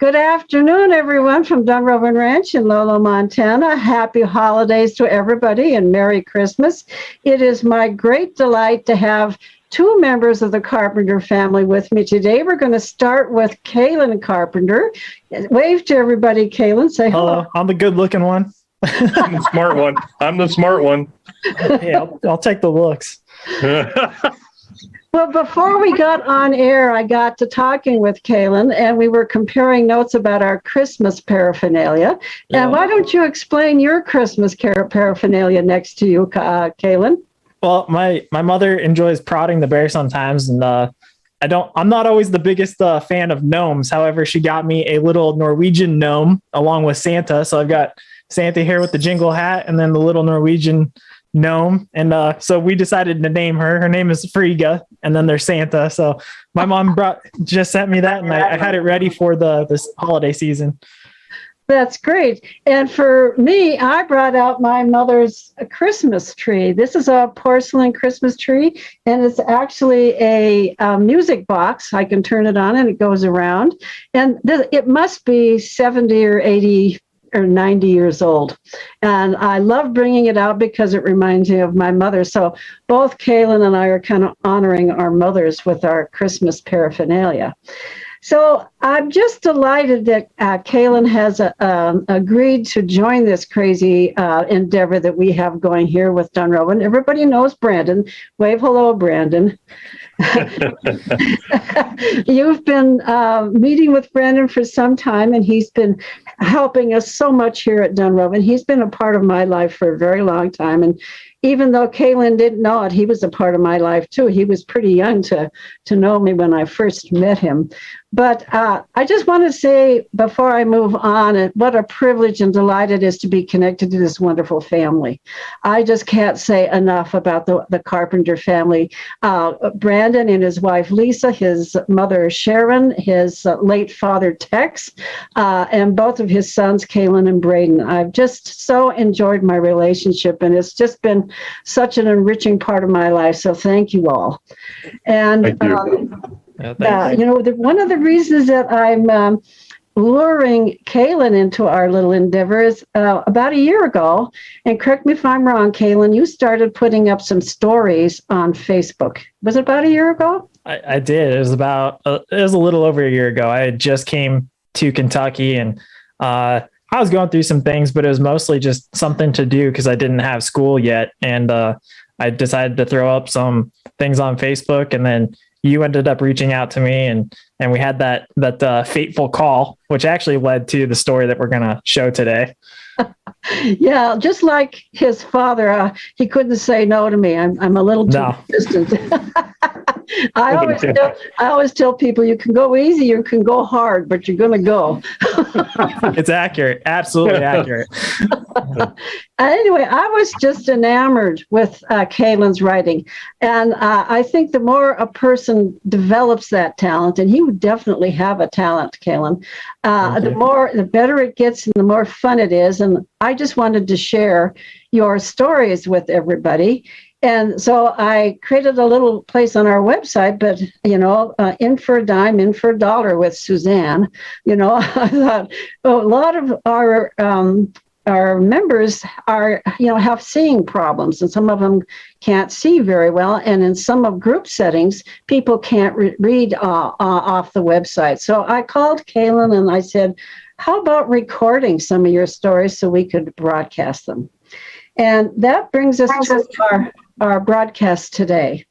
Good afternoon, everyone from Dunrovin Ranch in Lolo, Montana. Happy holidays to everybody and Merry Christmas. It is my great delight to have two members of the Carpenter family with me today. We're going to start with Calen Carpenter. Wave to everybody, Calen. Say hello. I'm the good-looking one. I'm the smart one. I'm the smart one. Yeah, I'll take the looks. Well, before we got on air, I got to talking with Calen, and we were comparing notes about our Christmas paraphernalia. Yeah. And why don't you explain your Christmas paraphernalia next to you, Calen? Well, my mother enjoys prodding the bear sometimes, and I'm not always the biggest fan of gnomes. However, she got me a little Norwegian gnome along with Santa. So I've got Santa here with the jingle hat, and then the little Norwegian gnome. And so we decided to name her. Her name is Frigga, and then there's Santa. So my mom just sent me that, and I had it ready for this holiday season. That's great. And for me, I brought out my mother's Christmas tree. This is a porcelain Christmas tree, and it's actually a music box. I can turn it on, and it goes around. And it must be 70 or 80 or 90 years old. And I love bringing it out because it reminds me of my mother. So both Calen and I are kind of honoring our mothers with our Christmas paraphernalia. So I'm just delighted that Calen has agreed to join this crazy endeavor that we have going here with Dunrovin. Everybody knows Brandon. Wave hello, Brandon. You've been meeting with Brandon for some time, and he's been helping us so much here at Dunrovin. He's been a part of my life for a very long time, and even though Calen didn't know it, he was a part of my life too. He was pretty young to know me when I first met him. But I just want to say before I move on, what a privilege and delight it is to be connected to this wonderful family. I just can't say enough about the Carpenter family. Brandon and his wife, Lisa, his mother, Sharon, his late father, Tex, and both of his sons, Calen and Braden. I've just so enjoyed my relationship, and it's just been such an enriching part of my life. So thank you all. And Thank you. One of the reasons that I'm luring Calen into our little endeavor is about a year ago, and correct me if I'm wrong, Calen, you started putting up some stories on Facebook. Was it about a year ago? I did. It was a little over a year ago. I had just came to Kentucky, and I was going through some things, but it was mostly just something to do because I didn't have school yet. And I decided to throw up some things on Facebook, and then you ended up reaching out to me, and we had that fateful call, which actually led to the story that we're going to show today. Yeah, just like his father, he couldn't say no to me. I'm a little too distant. I always tell people you can go easy, you can go hard, but you're going to go. It's accurate. Absolutely accurate. Anyway, I was just enamored with Calen's writing. And I think the more a person develops that talent, and he would definitely have a talent, Calen, the better it gets and the more fun it is. And I just wanted to share your stories with everybody. And so I created a little place on our website, but, in for a dime, in for a dollar with Suzanne. I thought a lot of our members have seeing problems, and some of them can't see very well. And in some of group settings, people can't read off the website. So I called Calen and I said, how about recording some of your stories so we could broadcast them? And that brings us to our broadcast today.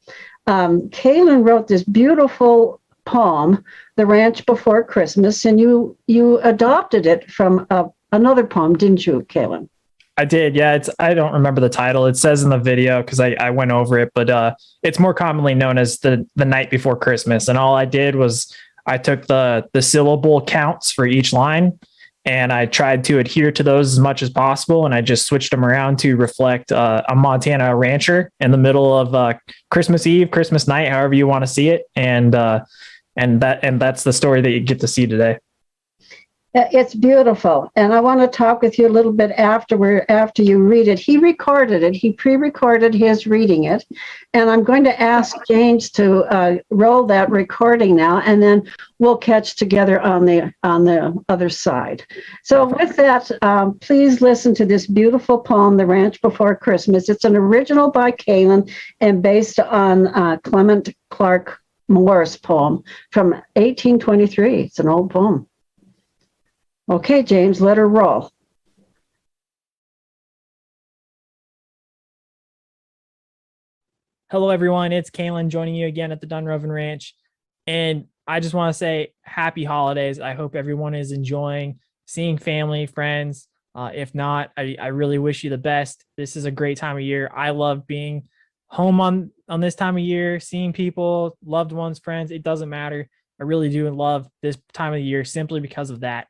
Calen wrote this beautiful poem, The Ranch Before Christmas, and you adopted it from another poem, didn't you, Calen? I did, yeah. I don't remember the title. It says in the video because I went over it, but it's more commonly known as the Night Before Christmas. And all I did was I took the syllable counts for each line, and I tried to adhere to those as much as possible. And I just switched them around to reflect a Montana rancher in the middle of Christmas Eve, Christmas night, however you want to see it. And that's the story that you get to see today. It's beautiful, and I want to talk with you a little bit after you read it. He recorded it. He pre-recorded his reading it, and I'm going to ask James to roll that recording now, and then we'll catch together on the other side. So, with that, please listen to this beautiful poem, "The Ranch Before Christmas." It's an original by Calen and based on Clement Clark Moore's poem from 1823. It's an old poem. Okay, James, let her roll. Hello, everyone. It's Calen joining you again at the Dunrovin Ranch. And I just want to say happy holidays. I hope everyone is enjoying seeing family, friends. If not, I really wish you the best. This is a great time of year. I love being home on this time of year, seeing people, loved ones, friends. It doesn't matter. I really do love this time of the year simply because of that.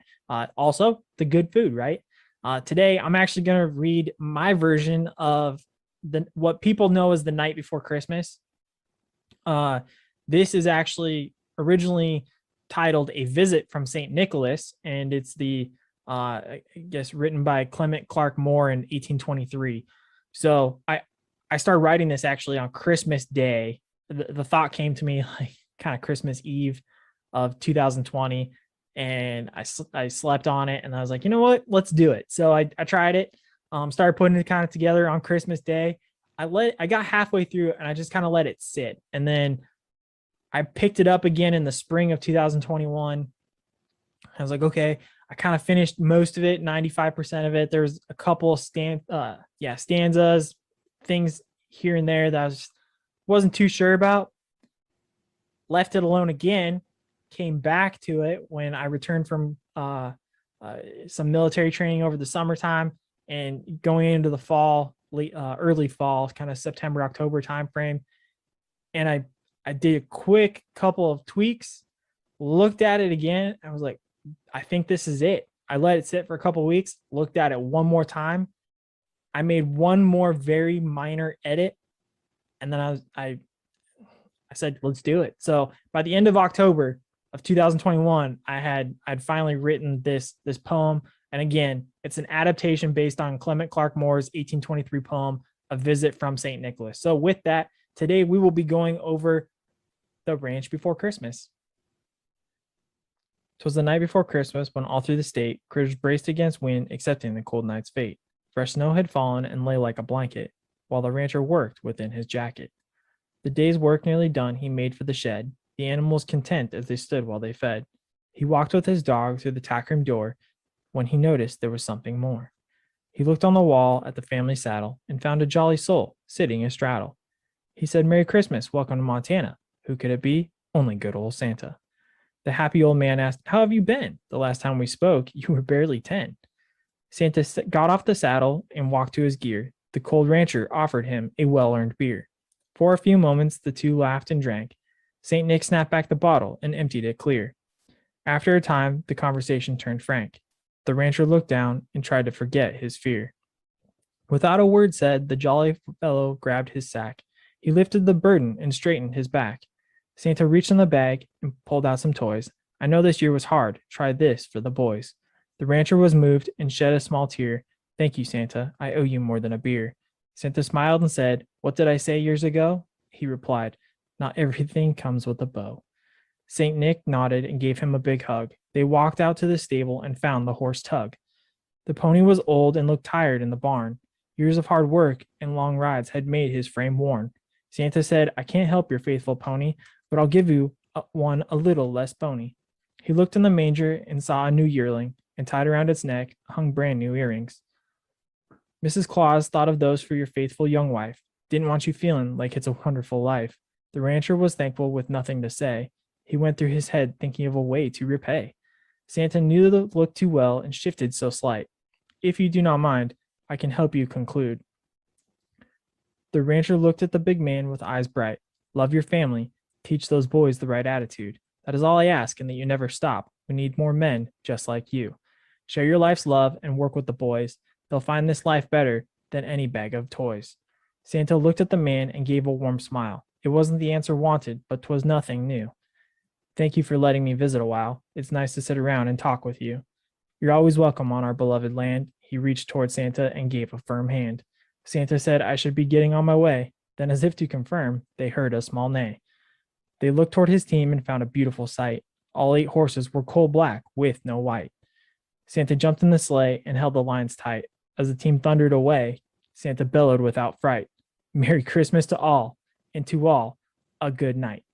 Also, the good food, right? Today, I'm actually going to read my version of what people know as the night before Christmas. This is actually originally titled "A Visit from St. Nicholas," and it's I guess written by Clement Clark Moore in 1823. So I started writing this actually on Christmas Day. The thought came to me like kind of Christmas Eve of 2020. And I slept on it, and I was like, you know what, let's do it. So I tried it, started putting it kind of together on Christmas Day. I got halfway through and I just kind of let it sit. And then I picked it up again in the spring of 2021. I was like, okay, I kind of finished most of it, 95% of it. There's a couple stanzas, things here and there that I wasn't too sure about. Left it alone again. Came back to it when I returned from some military training over the summertime and going into the fall, early fall, kind of September, October timeframe. And I did a quick couple of tweaks, looked at it again. I was like, I think this is it. I let it sit for a couple of weeks, looked at it one more time. I made one more very minor edit. And then I said, let's do it. So by the end of October of 2021, I'd finally written this poem. And again, it's an adaptation based on Clement Clark Moore's 1823 poem, "A Visit from St. Nicholas." So with that, today we will be going over The Ranch Before Christmas. 'Twas the night before Christmas when all through the state critters braced against wind, accepting the cold night's fate. Fresh snow had fallen and lay like a blanket, while the rancher worked within his jacket. The day's work nearly done, he made for the shed. The animals content as they stood while they fed. He walked with his dog through the tackroom door when he noticed there was something more. He looked on the wall at the family saddle and found a jolly soul sitting astraddle. He said, "Merry Christmas, welcome to Montana." Who could it be? Only good old Santa. The happy old man asked, "How have you been? The last time we spoke, you were barely 10. Santa got off the saddle and walked to his gear. The cold rancher offered him a well-earned beer. For a few moments, the two laughed and drank. St. Nick snapped back the bottle and emptied it clear. After a time, the conversation turned frank. The rancher looked down and tried to forget his fear. Without a word said, the jolly fellow grabbed his sack. He lifted the burden and straightened his back. Santa reached in the bag and pulled out some toys. "I know this year was hard. Try this for the boys." The rancher was moved and shed a small tear. "Thank you, Santa. I owe you more than a beer." Santa smiled and said, "What did I say years ago?" He replied, "Not everything comes with a bow." St. Nick nodded and gave him a big hug. They walked out to the stable and found the horse Tug. The pony was old and looked tired in the barn. Years of hard work and long rides had made his frame worn. Santa said, "I can't help your faithful pony, but I'll give you one a little less bony." He looked in the manger and saw a new yearling, and tied around its neck hung brand new earrings. "Mrs. Claus thought of those for your faithful young wife. Didn't want you feeling like it's a wonderful life." The rancher was thankful with nothing to say. He went through his head thinking of a way to repay. Santa knew the look too well and shifted so slight. "If you do not mind, I can help you conclude." The rancher looked at the big man with eyes bright. "Love your family. Teach those boys the right attitude. That is all I ask, and that you never stop. We need more men just like you. Share your life's love and work with the boys. They'll find this life better than any bag of toys." Santa looked at the man and gave a warm smile. It wasn't the answer wanted, but 'twas nothing new. "Thank you for letting me visit a while. It's nice to sit around and talk with you." You're always welcome on our beloved land. He reached toward Santa and gave a firm hand. Santa said I should be getting on my way. Then, as if to confirm, they heard a small neigh. They looked toward his team and found a beautiful sight. All 8 horses were coal black with no white. Santa jumped in the sleigh and held the lines tight. As the team thundered away, Santa bellowed without fright, Merry Christmas to all, and to all, a good night.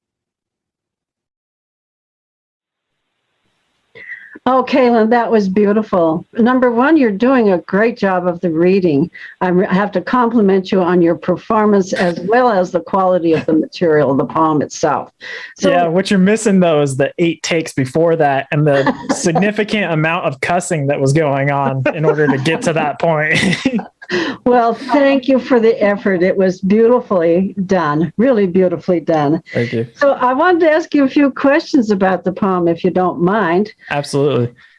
Oh, Calen, that was beautiful. Number one, you're doing a great job of the reading. I have to compliment you on your performance as well as the quality of the material, the poem itself. So, yeah, what you're missing though is the 8 takes before that and the significant amount of cussing that was going on in order to get to that point. well, thank you for the effort. It was beautifully done, really beautifully done. Thank you. So I wanted to ask you a few questions about the poem, if you don't mind. Absolutely.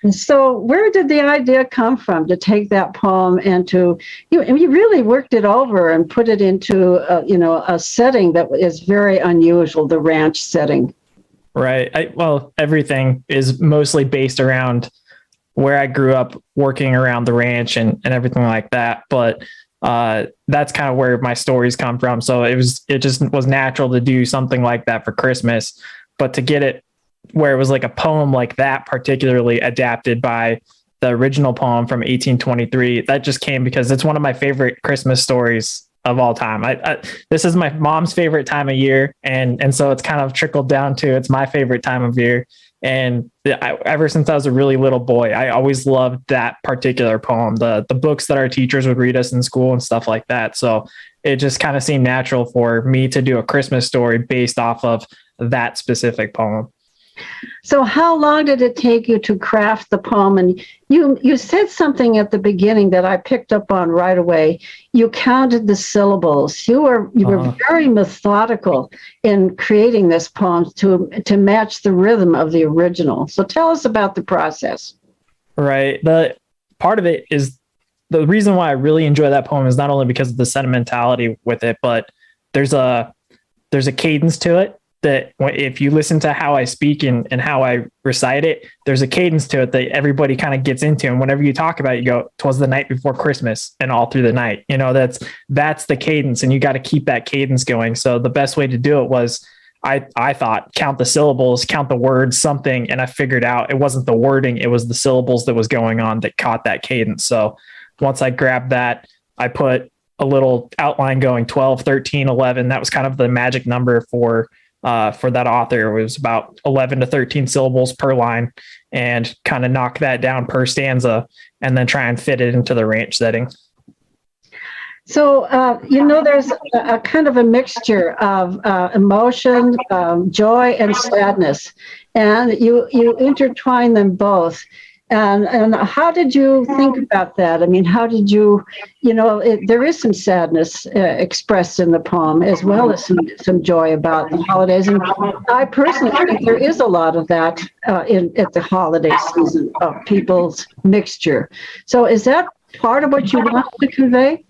So where did the idea come from to take that poem and you really worked it over and put it into, a setting that is very unusual, the ranch setting? Right. Well, everything is mostly based around where I grew up working around the ranch and everything like that. But that's kind of where my stories come from. So it just was natural to do something like that for Christmas, but to get it where it was like a poem like that, particularly adapted by the original poem from 1823, that just came because it's one of my favorite Christmas stories of all time. This is my mom's favorite time of year. And so it's kind of trickled down to, it's my favorite time of year. And ever since I was a really little boy, I always loved that particular poem, the books that our teachers would read us in school and stuff like that. So it just kind of seemed natural for me to do a Christmas story based off of that specific poem. So how long did it take you to craft the poem? And you said something at the beginning that I picked up on right away. You counted the syllables. You were very methodical in creating this poem to match the rhythm of the original. So tell us about the process. Right. The part of it is the reason why I really enjoy that poem is not only because of the sentimentality with it, but there's a cadence to it that if you listen to how I speak and how I recite it, there's a cadence to it that everybody kind of gets into. And whenever you talk about it, you go, 'twas the night before Christmas and all through the night, that's the cadence, and you got to keep that cadence going. So the best way to do it was I thought count the syllables, count the words, something. And I figured out it wasn't the wording, it was the syllables that was going on that caught that cadence. So once I grabbed that, I put a little outline going 12, 13, 11. That was kind of the magic number for that author. It was about 11 to 13 syllables per line, and kind of knock that down per stanza and then try and fit it into the ranch setting. So, there's a kind of a mixture of emotion, joy, and sadness, and you intertwine them both. And how did you think about that? I mean, how did you, there is some sadness expressed in the poem, as well as some joy about the holidays. And I personally think there is a lot of that at the holiday season of people's mixture. So is that part of what you want to convey?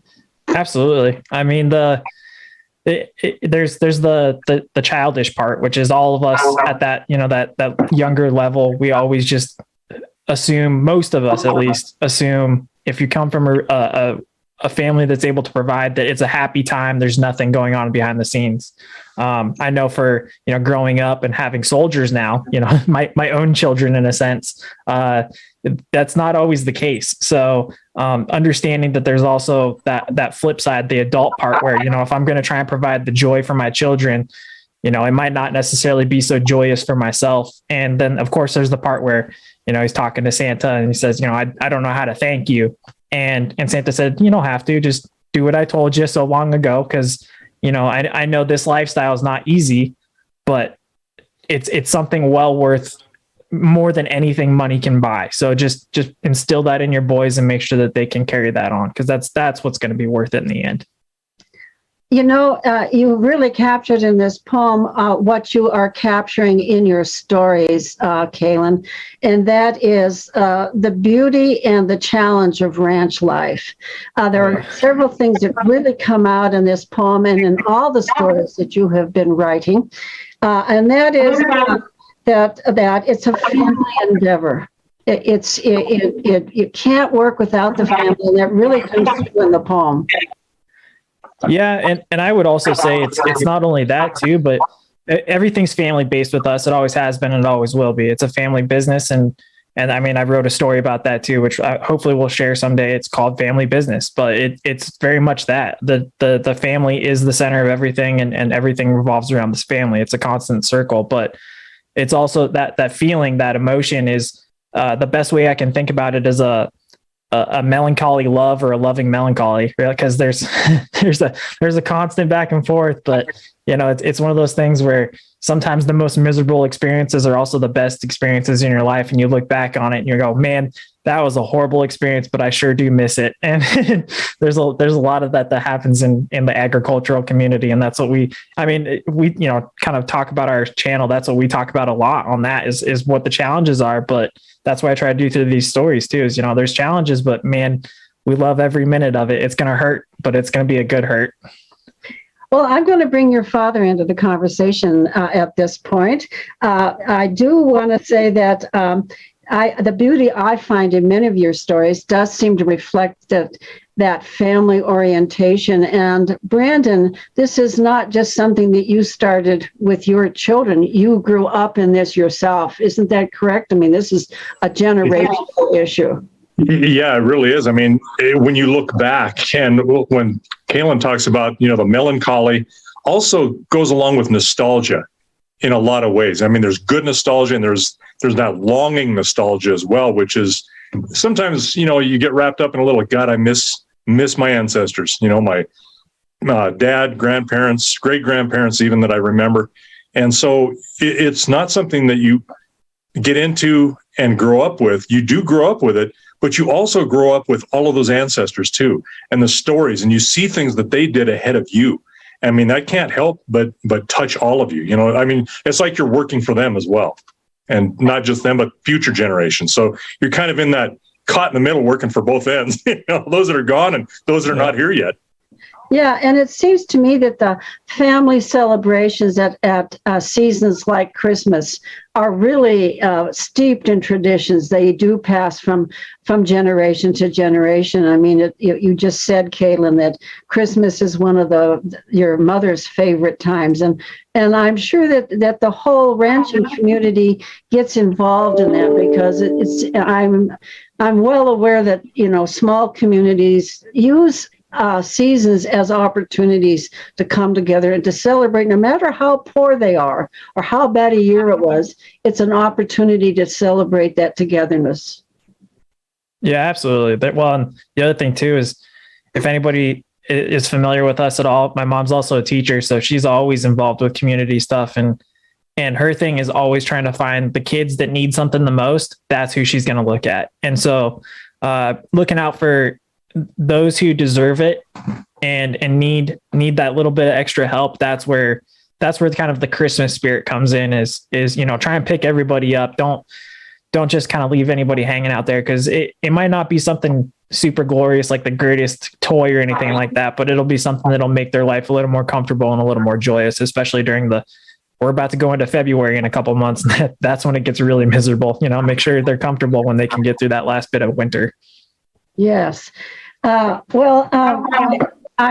Absolutely. I mean, there's the childish part, which is all of us at that, that younger level. We always just assume, most of us at least assume, if you come from a family that's able to provide, that it's a happy time. There's nothing going on behind the scenes. I know for, growing up and having soldiers now, my own children in a sense, that's not always the case. So understanding that there's also that flip side, the adult part where, if I'm going to try and provide the joy for my children, it might not necessarily be so joyous for myself. And then of course there's the part where, he's talking to Santa and he says, I don't know how to thank you. And Santa said, you don't have to, just do what I told you so long ago. Cause I know this lifestyle is not easy, but it's something well worth more than anything money can buy. So just instill that in your boys and make sure that they can carry that on. Cause that's what's going to be worth it in the end. You really captured in this poem what you are capturing in your stories, Calen, and that is the beauty and the challenge of ranch life. There are several things that really come out in this poem and in all the stories that you have been writing, and that is that it's a family endeavor. it can't work without the family, and that really comes through in the poem. Yeah, and I would also say it's not only that too, but everything's family based with us. It always has been and it always will be. It's a family business, and I mean, I wrote a story about that too, which hopefully we'll share someday. It's called Family Business, but it's very much that the family is the center of everything, and everything revolves around this family. It's a constant circle, but it's also that feeling, that emotion is the best way I can think about it is a melancholy love or a loving melancholy, because there's a constant back and forth, but it's one of those things where sometimes the most miserable experiences are also the best experiences in your life. And you look back on it and you go, man, that was a horrible experience, but I sure do miss it. And there's a lot of that happens in the agricultural community. And that's what we kind of talk about our channel. That's what we talk about a lot on that is what the challenges are. But that's what I try to do through these stories too, is, there's challenges, but man, we love every minute of it. It's going to hurt, but it's going to be a good hurt. Well, I'm going to bring your father into the conversation at this point. I do want to say that the beauty I find in many of your stories does seem to reflect that family orientation. And Brandon, this is not just something that you started with your children. You grew up in this yourself. Isn't that correct? I mean, this is a generational issue. Yeah, it really is. I mean, when you look back, and when Calen talks about, the melancholy, also goes along with nostalgia in a lot of ways. I mean, there's good nostalgia, and there's that longing nostalgia as well, which is sometimes, you get wrapped up in a little, God, I miss my ancestors, my dad, grandparents, great grandparents, even, that I remember. And so it's not something that you get into and grow up with. You do grow up with it, but you also grow up with all of those ancestors too, and the stories, and you see things that they did ahead of you. I mean, that can't help but touch all of you. I mean, it's like you're working for them as well, and not just them, but future generations. So you're kind of in that caught in the middle, working for both ends, those that are gone and those that are not here yet. Yeah, and it seems to me that the family celebrations at seasons like Christmas are really steeped in traditions. They do pass from generation to generation. I mean, you just said, Calen, that Christmas is one of your mother's favorite times, and I'm sure that the whole ranching community gets involved in that, because I'm well aware that small communities use seasons as opportunities to come together and to celebrate, no matter how poor they are or how bad a year it was. It's an opportunity to celebrate that togetherness. Yeah, absolutely. Well, and the other thing too is, if anybody is familiar with us at all, my mom's also a teacher, so she's always involved with community stuff, and her thing is always trying to find the kids that need something the most. That's who she's going to look at. And so looking out for those who deserve it and need that little bit of extra help. That's where kind of the Christmas spirit comes in, is try and pick everybody up. Don't just kind of leave anybody hanging out there, because it might not be something super glorious like the greatest toy or anything like that, but it'll be something that'll make their life a little more comfortable and a little more joyous, especially during we're about to go into February in a couple of months. That's when it gets really miserable. Make sure they're comfortable when they can get through that last bit of winter. Yes. I'm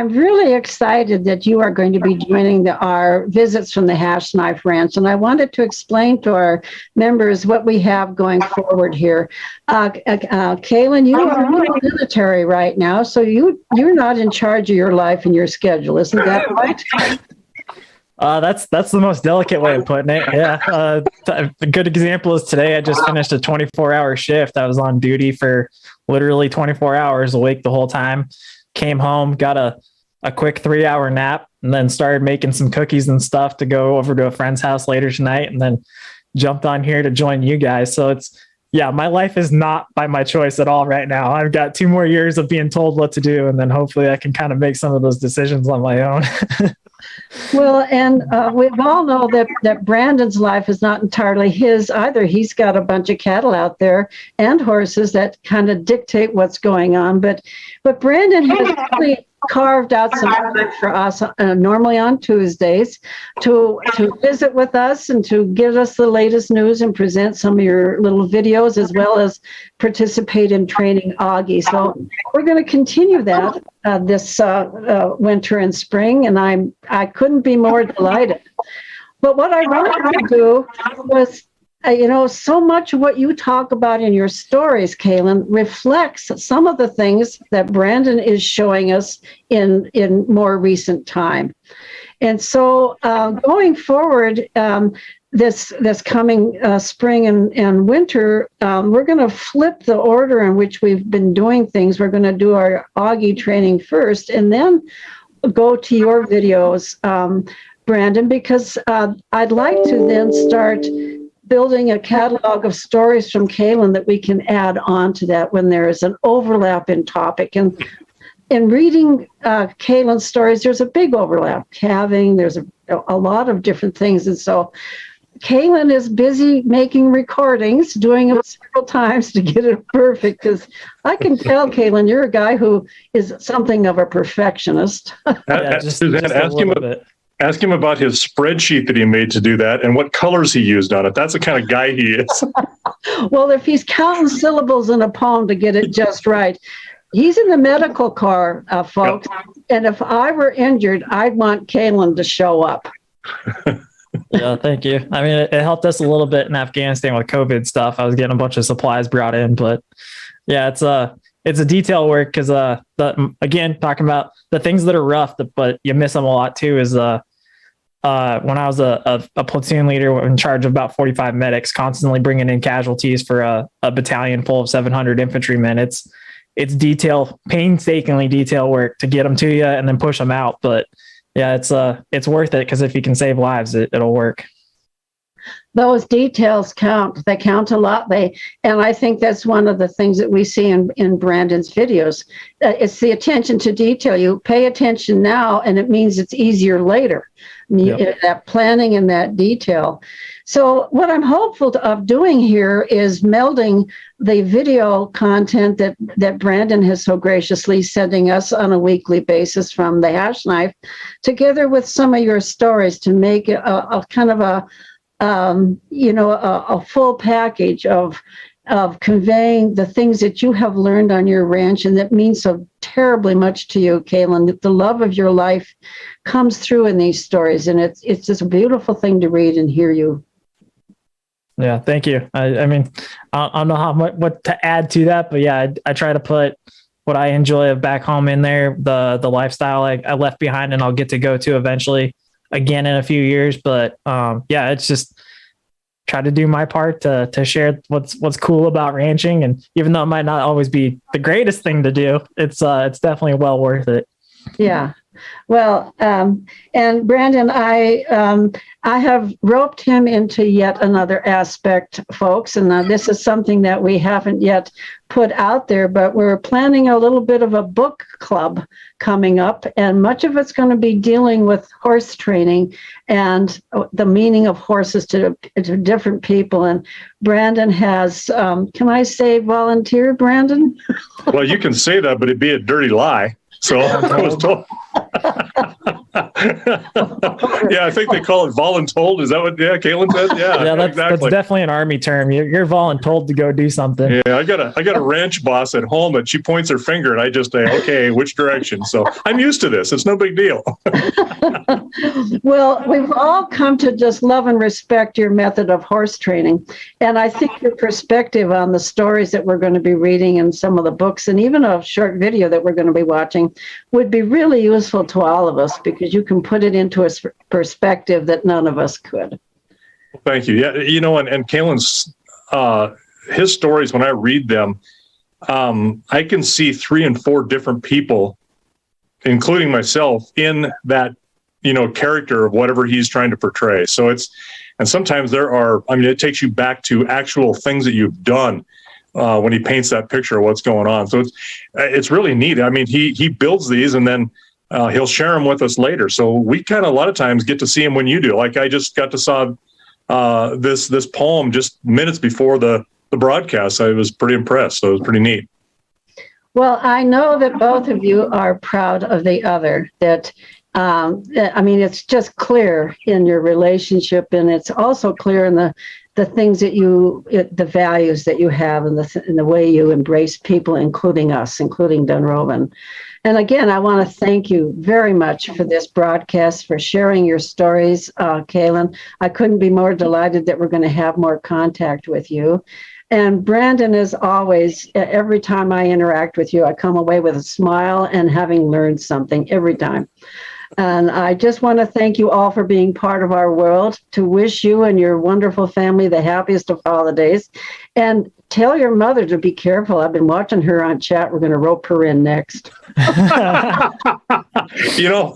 really excited that you are going to be joining our visits from the Hashknife Ranch, and I wanted to explain to our members what we have going forward here. Calen, you are in the military right now, so you're not in charge of your life and your schedule, isn't that right? That's the most delicate way of putting it. Yeah. A good example is today I just finished a 24-hour shift. I was on duty for literally 24 hours, awake the whole time. Came home, got a quick 3-hour nap, and then started making some cookies and stuff to go over to a friend's house later tonight, and then jumped on here to join you guys. So my life is not by my choice at all right now. I've got 2 more years of being told what to do, and then hopefully I can kind of make some of those decisions on my own. Well, and we all know that Brandon's life is not entirely his either. He's got a bunch of cattle out there and horses that kind of dictate what's going on. But Brandon has really carved out some time for us, normally on Tuesdays, to visit with us and to give us the latest news and present some of your little videos, as well as participate in training Augie. So we're going to continue that this winter and spring, and I couldn't be more delighted. But what I wanted to do was, so much of what you talk about in your stories, Calen, reflects some of the things that Brandon is showing us in more recent time. And so going forward, this coming spring and winter, we're going to flip the order in which we've been doing things. We're going to do our Augie training first, and then go to your videos, Brandon, because I'd like to then start building a catalog of stories from Calen that we can add on to that when there is an overlap in topic. And in reading Calen's stories, there's a big overlap. Calving, there's a lot of different things. And so Calen is busy making recordings, doing it several times to get it perfect, because I can tell, Calen, you're a guy who is something of a perfectionist. Ask him about his spreadsheet that he made to do that and what colors he used on it. That's the kind of guy he is. Well, if he's counting syllables in a poem to get it just right, he's in the medical car, folks. Yep. And if I were injured, I'd want Calen to show up. Yeah, thank you. I mean, it helped us a little bit in Afghanistan with COVID stuff. I was getting a bunch of supplies brought in, but yeah, it's a detail work because again, talking about the things that are rough, but you miss them a lot too, is when I was a platoon leader in charge of about 45 medics, constantly bringing in casualties for a battalion full of 700 infantrymen. It's painstakingly detail work to get them to you and then push them out. But yeah, it's worth it, because if you can save lives, it'll work. Those details count. They count a lot. And I think that's one of the things that we see in Brandon's videos. It's the attention to detail. You pay attention now, and it means it's easier later. Yep. That planning and that detail. So what I'm hopeful of doing here is melding the video content that Brandon has so graciously sending us on a weekly basis from the Hashknife, together with some of your stories to make a kind of a full package of conveying the things that you have learned on your ranch and that mean so terribly much to you, Calen. That the love of your life comes through in these stories, and it's just a beautiful thing to read and hear you. Yeah, thank you. I mean, I don't know what to add to that, but yeah, I try to put what I enjoy back home in there, the lifestyle I left behind and I'll get to go to eventually again in a few years. But yeah, it's just try to do my part to share what's cool about ranching. And even though it might not always be the greatest thing to do, it's definitely well worth it. Yeah. Well, and Brandon, I have roped him into yet another aspect, folks, and this is something that we haven't yet put out there, but we're planning a little bit of a book club coming up, and much of it's going to be dealing with horse training and the meaning of horses to different people. And Brandon has, can I say volunteer, Brandon? Well, you can say that, but it'd be a dirty lie. So I was told. Yeah, I think they call it voluntold. Is that what Calen said? Yeah, that's definitely an Army term. You're voluntold to go do something. Yeah, I got a ranch boss at home that she points her finger and I just say, okay, which direction? So I'm used to this. It's no big deal. Well, we've all come to just love and respect your method of horse training. And I think your perspective on the stories that we're going to be reading and some of the books and even a short video that we're going to be watching would be really useful to all of us, because you can put it into a perspective that none of us could. Thank you. Yeah, and Calen's his stories, when I read them, I can see 3 and 4 different people, including myself, in that character of whatever he's trying to portray. So and sometimes it takes you back to actual things that you've done when he paints that picture of what's going on. So it's really neat. I mean, he builds these, and then he'll share them with us later. So we kind of a lot of times get to see him when you do. Like I just got to saw this poem just minutes before the broadcast. I was pretty impressed. So it was pretty neat. Well, I know that both of you are proud of the other. That I mean, it's just clear in your relationship, and it's also clear in the things that the values that you have, and the way you embrace people, including us, including Dunrovin. And again, I want to thank you very much for this broadcast, for sharing your stories, Calen. I couldn't be more delighted that we're going to have more contact with you. And Brandon, as always, every time I interact with you, I come away with a smile and having learned something every time. And I just want to thank you all for being part of our world, to wish you and your wonderful family the happiest of holidays. And tell your mother to be careful. I've been watching her on chat. We're going to rope her in next. You know,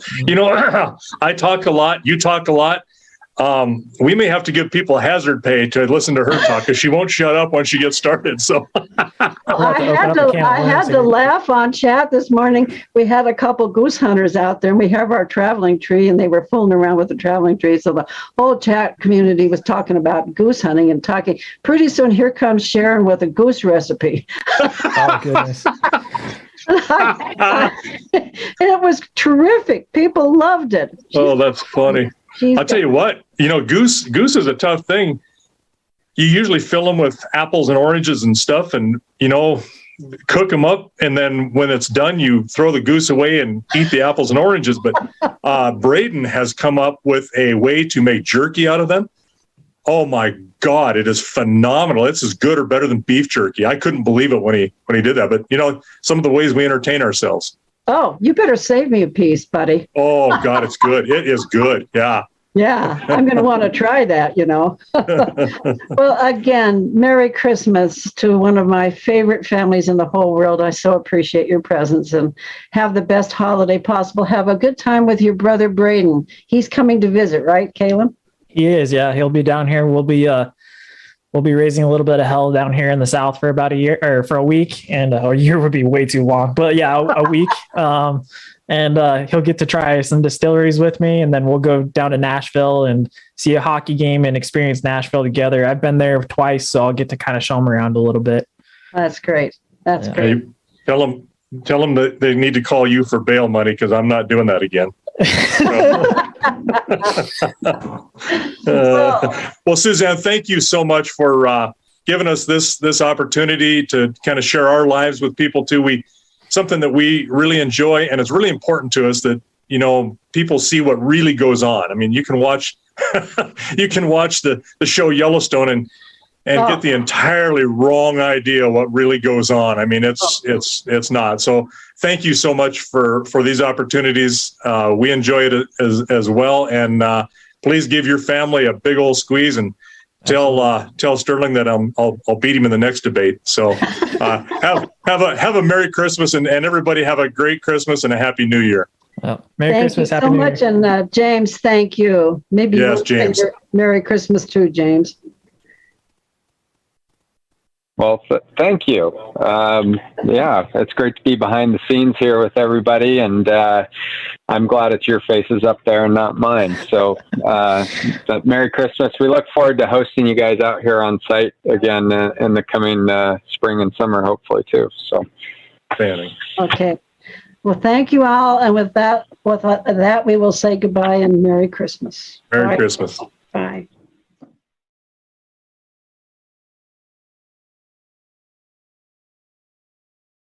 I talk a lot. You talk a lot. We may have to give people hazard pay to listen to her talk, because she won't shut up once she gets started. So I had to laugh on chat this morning. We had a couple goose hunters out there, and we have our traveling tree, and they were fooling around with the traveling tree. So the whole chat community was talking about goose hunting and talking. Pretty soon, here comes Sharon with a goose recipe. Oh, goodness. It was terrific. People loved it. Oh, that's funny. I'll tell you what, goose is a tough thing. You usually fill them with apples and oranges and stuff, and, cook them up. And then when it's done, you throw the goose away and eat the apples and oranges. But Braden has come up with a way to make jerky out of them. Oh my God, it is phenomenal. It's as good or better than beef jerky. I couldn't believe it when he did that. But, some of the ways we entertain ourselves. Oh, you better save me a piece, buddy. Oh, God, it's good. It is good. Yeah. Yeah, I'm going to want to try that, Well, again, Merry Christmas to one of my favorite families in the whole world. I so appreciate your presence, and have the best holiday possible. Have a good time with your brother, Braden. He's coming to visit, right, Calen? He is, yeah. He'll be down here. We'll be raising a little bit of hell down here in the South for about a year, or for a week, and a year would be way too long, but yeah, a week. And he'll get to try some distilleries with me, and then we'll go down to Nashville and see a hockey game and experience Nashville together. I've been there twice, so I'll get to kind of show them around a little bit. That's great. That's great. Hey, tell them that they need to call you for bail money, because I'm not doing that again. Well, Suzanne, thank you so much for giving us this opportunity to kind of share our lives with people too. Something that we really enjoy, and it's really important to us that people see what really goes on. I mean, you can watch the show Yellowstone and get the entirely wrong idea what really goes on. I mean, it's not. So thank you so much for these opportunities. We enjoy it as well. And please give your family a big old squeeze, and tell Sterling that I'll beat him in the next debate. So have a Merry Christmas, and everybody have a great Christmas and a Happy New Year. Well, Merry Christmas, Happy New Year. Thank you so much, and James, thank you. Maybe yes, James. Merry Christmas too, James. Well, thank you. Yeah, it's great to be behind the scenes here with everybody, and I'm glad it's your faces up there and not mine. So, Merry Christmas. We look forward to hosting you guys out here on site again in the coming spring and summer, hopefully, too. So, okay. Well, thank you all, and with that, we will say goodbye and Merry Christmas. Merry Christmas.